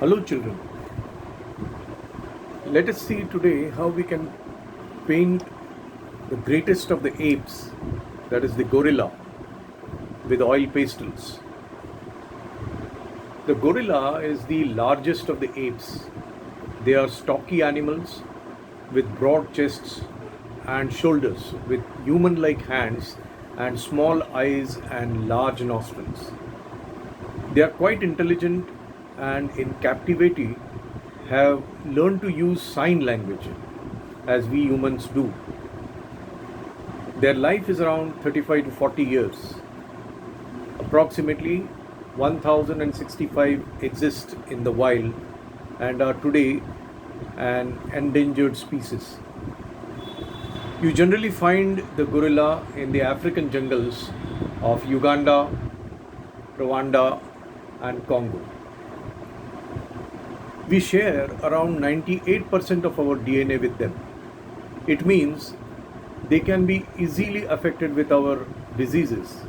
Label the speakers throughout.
Speaker 1: Hello, children. Let us see today how we can paint the greatest of the apes, that is the gorilla, with oil pastels. The gorilla is the largest of the apes. They are stocky animals with broad chests and shoulders, with human like hands and small eyes and large nostrils. They are quite intelligent and in captivity have learned to use sign language as we humans do. Their life is around 35 to 40 years. Approximately 1065 exist in the wild and are today an endangered species. You generally find the gorilla in the African jungles of Uganda, Rwanda, and Congo. We share around 98% of our DNA with them. It means they can be easily affected with our diseases,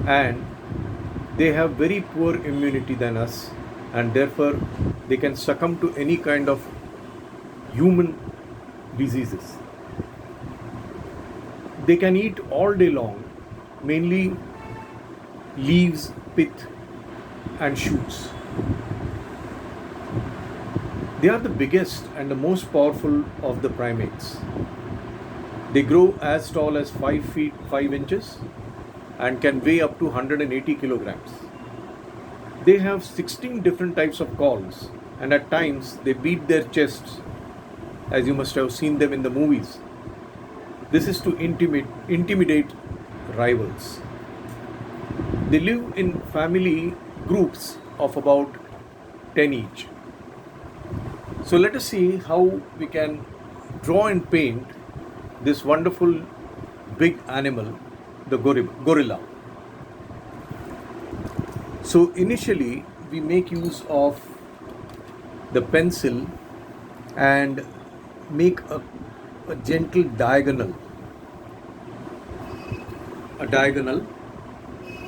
Speaker 1: and they have very poor immunity than us, and therefore they can succumb to any kind of human diseases. They can eat all day long, mainly leaves, pith, and shoots. They are the biggest and the most powerful of the primates. They grow as tall as 5 feet 5 inches and can weigh up to 180 kilograms. They have 16 different types of calls, and at times they beat their chests, as you must have seen them in the movies. This is to intimidate rivals. They live in family groups of about 10 each. So let us see how we can draw and paint this wonderful big animal, the gorilla. So initially we make use of the pencil and make a gentle diagonal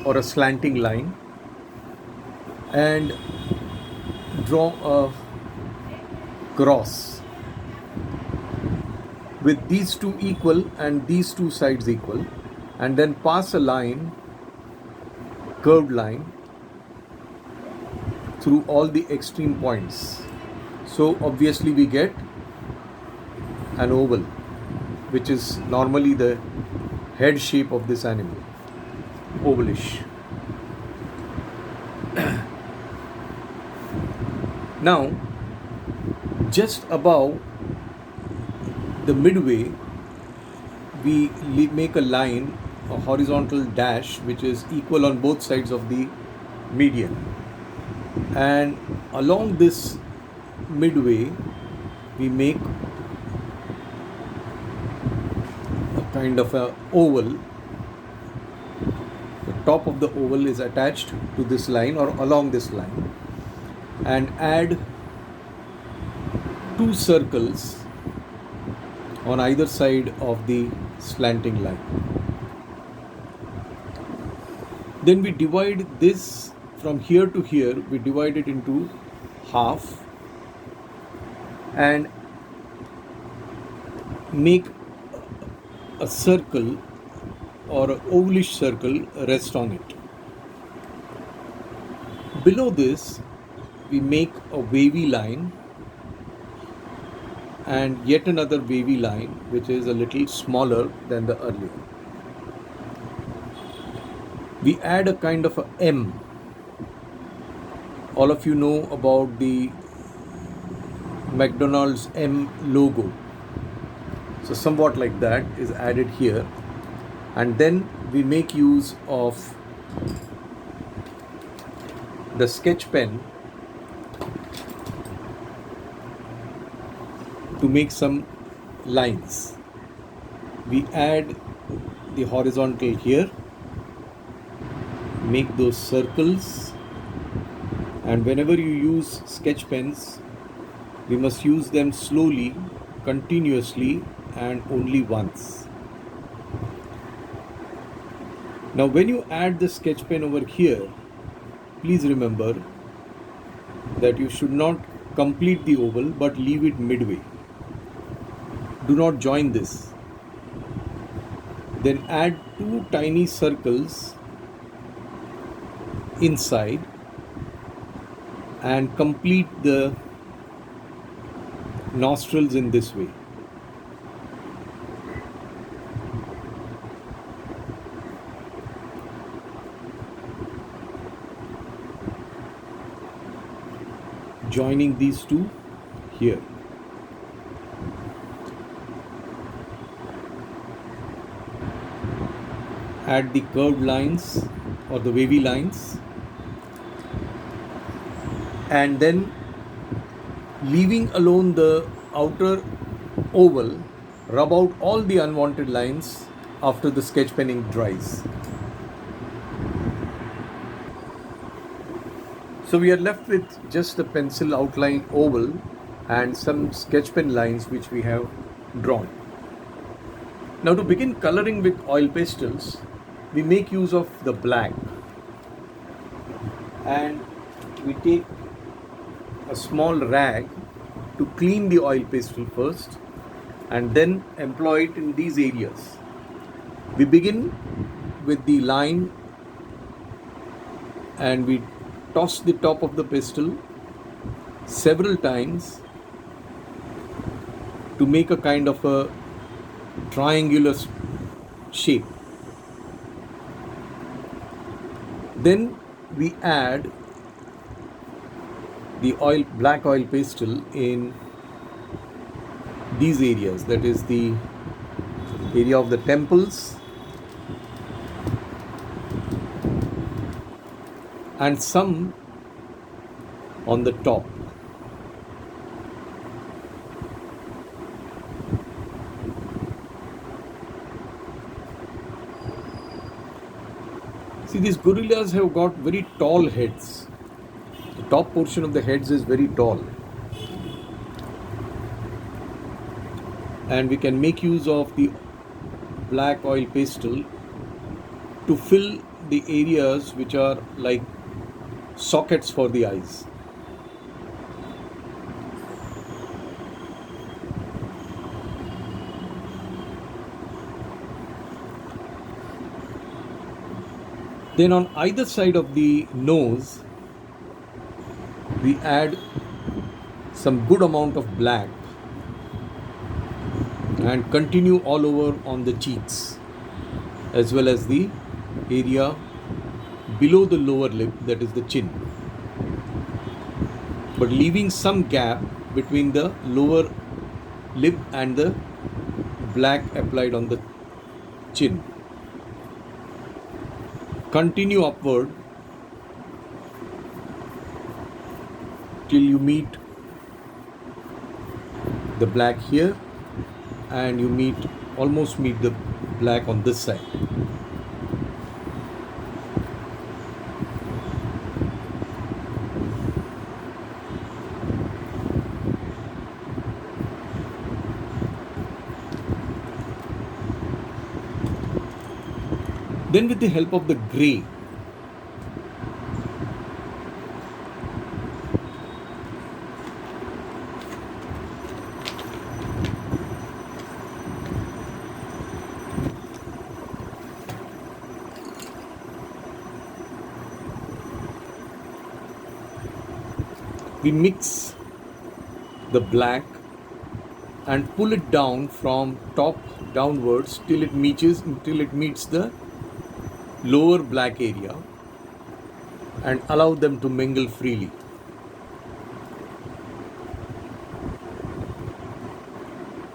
Speaker 1: or a slanting line, and draw a cross with these two equal and these two sides equal, and then pass a line, curved line, through all the extreme points. So obviously we get an oval, which is normally the head shape of this animal, ovalish. Now, just above the midway, we make a line, a horizontal dash, which is equal on both sides of the median. And along this midway, we make a kind of a oval. The top of the oval is attached to this line or along this line, and add two circles on either side of the slanting line. Then we divide this from here to here, we divide it into half and make a circle or an ovalish circle rest on it. Below this, we make a wavy line and yet another wavy line, which is a little smaller than the earlier. We add a kind of a M. All of you know about the McDonald's M logo. So somewhat like that is added here, and then we make use of the sketch pen to make some lines. We add the horizontal here, make those circles, and whenever you use sketch pens, we must use them slowly, continuously, and only once. Now when you add the sketch pen over here, please remember that you should not complete the oval but leave it midway. Do not join this. Then add 2 tiny circles inside and complete the nostrils in this way. Joining these two here. Add the curved lines or the wavy lines, and then leaving alone the outer oval, rub out all the unwanted lines after the sketch penning dries. So we are left with just the pencil outline oval and some sketch pen lines which we have drawn. Now to begin coloring with oil pastels, we make use of the black, and we take a small rag to clean the oil pastel first and then employ it in these areas. We begin with the line and we toss the top of the pastel several times to make a kind of a triangular shape. Then we add the black oil pastel in these areas, that is the area of the temples and some on the top. See, these gorillas have got very tall heads. The top portion of the heads is very tall. And we can make use of the black oil pastel to fill the areas which are like sockets for the eyes. Then on either side of the nose, we add some good amount of black and continue all over on the cheeks as well as the area below the lower lip, that is the chin, but leaving some gap between the lower lip and the black applied on the chin. Continue upward till you meet the black here and you almost meet the black on this side. Then with the help of the grey, we mix the black and pull it down from top downwards till it meets the lower black area and allow them to mingle freely.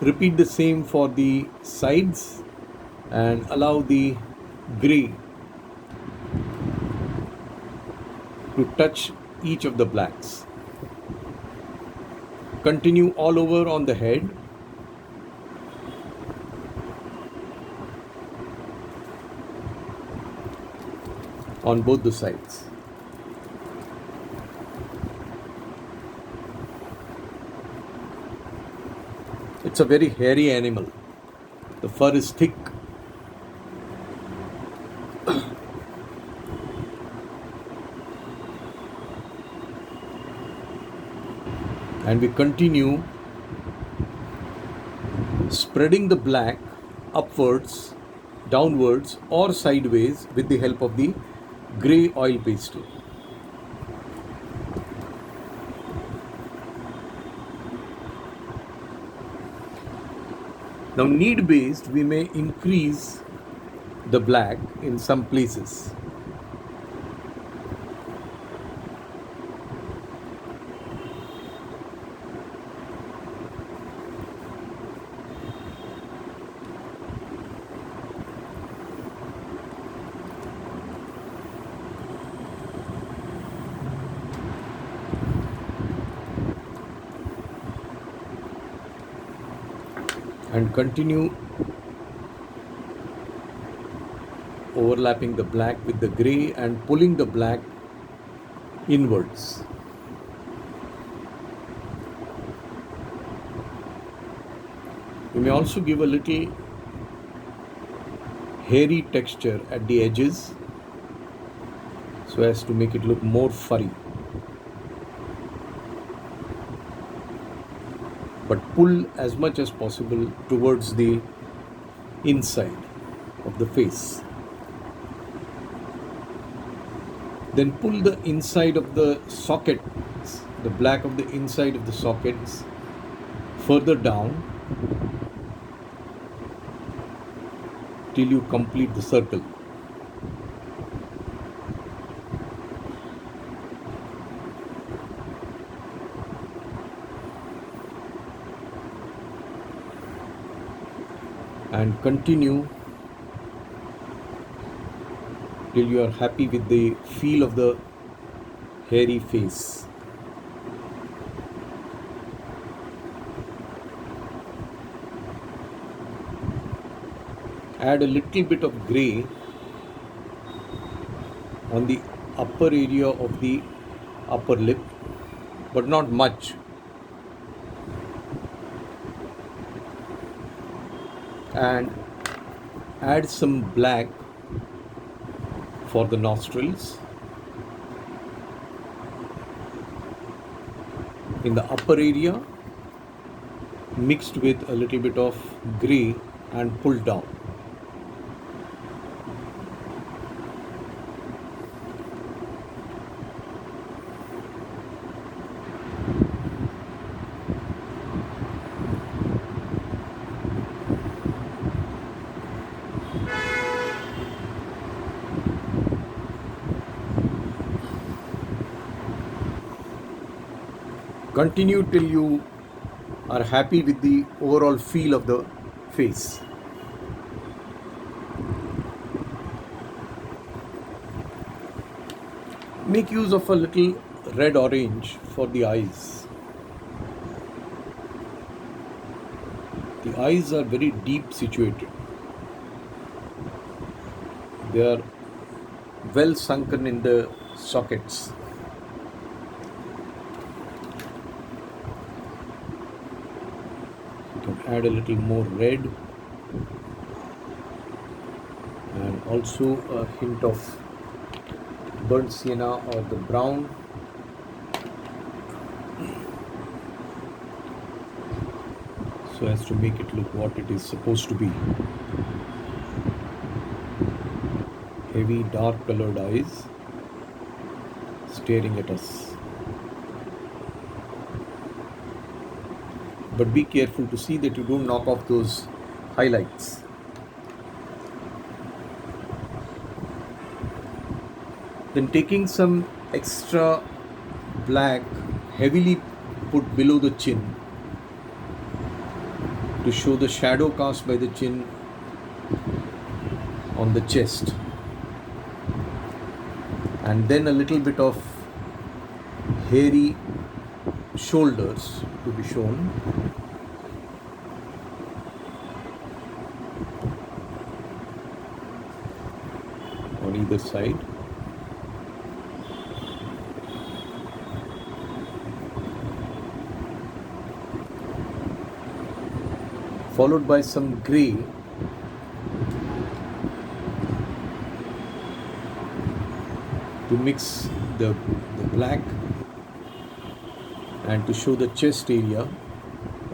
Speaker 1: Repeat the same for the sides and allow the grey to touch each of the blacks. Continue all over on the head. On both the sides. It's a very hairy animal. The fur is thick. And we continue spreading the black upwards, downwards or sideways with the help of the grey oil pastel. Now need based, we may increase the black in some places. And continue overlapping the black with the grey and pulling the black inwards. You may also give a little hairy texture at the edges so as to make it look more furry. But pull as much as possible towards the inside of the face. Then pull the inside of the sockets, the black of the inside of the sockets further down till you complete the circle. And continue till you are happy with the feel of the hairy face. Add a little bit of grey on the upper area of the upper lip, but not much. And add some black for the nostrils in the upper area, mixed with a little bit of grey and pulled down. Continue till you are happy with the overall feel of the face. Make use of a little red orange for the eyes. The eyes are very deep situated. They are well sunken in the sockets. Add a little more red and also a hint of burnt sienna or the brown. So as to make it look what it is supposed to be. Heavy dark colored eyes staring at us. But be careful to see that you don't knock off those highlights. Then taking some extra black heavily put below the chin to show the shadow cast by the chin on the chest. And then a little bit of hairy shoulders to be shown. On either side. Followed by some grey to mix the black and to show the chest area,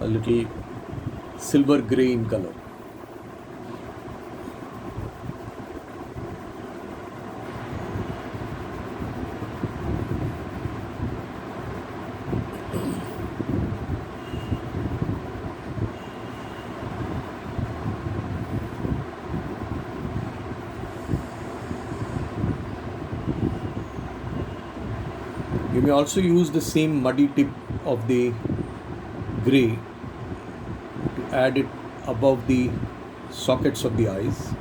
Speaker 1: a little silver grey in color. You may also use the same muddy tip of the grey to add it above the sockets of the eyes,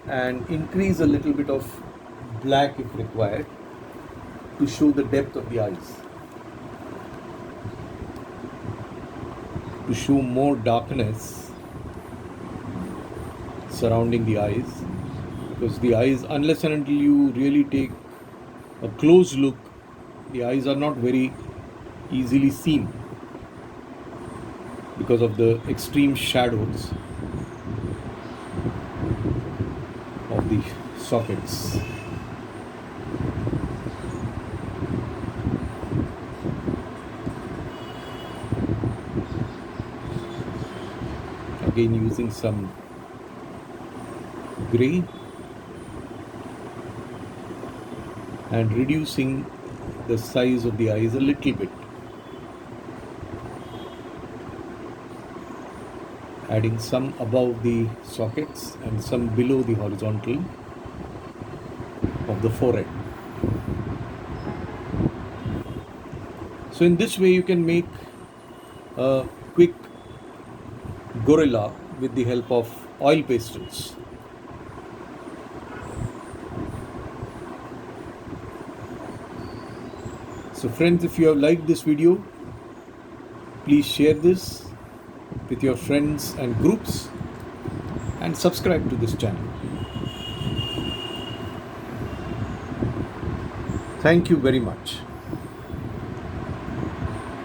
Speaker 1: and increase a little bit of black if required to show the depth of the eyes, to show more darkness surrounding the eyes. Because the eyes, unless and until you really take a close look, the eyes are not very easily seen because of the extreme shadows of the sockets. Again, using some grey and reducing the size of the eyes a little bit, adding some above the sockets and some below the horizontal of the forehead. So in this way you can make a quick gorilla with the help of oil pastels. So friends, if you have liked this video, please share this with your friends and groups and subscribe to this channel. Thank you very much.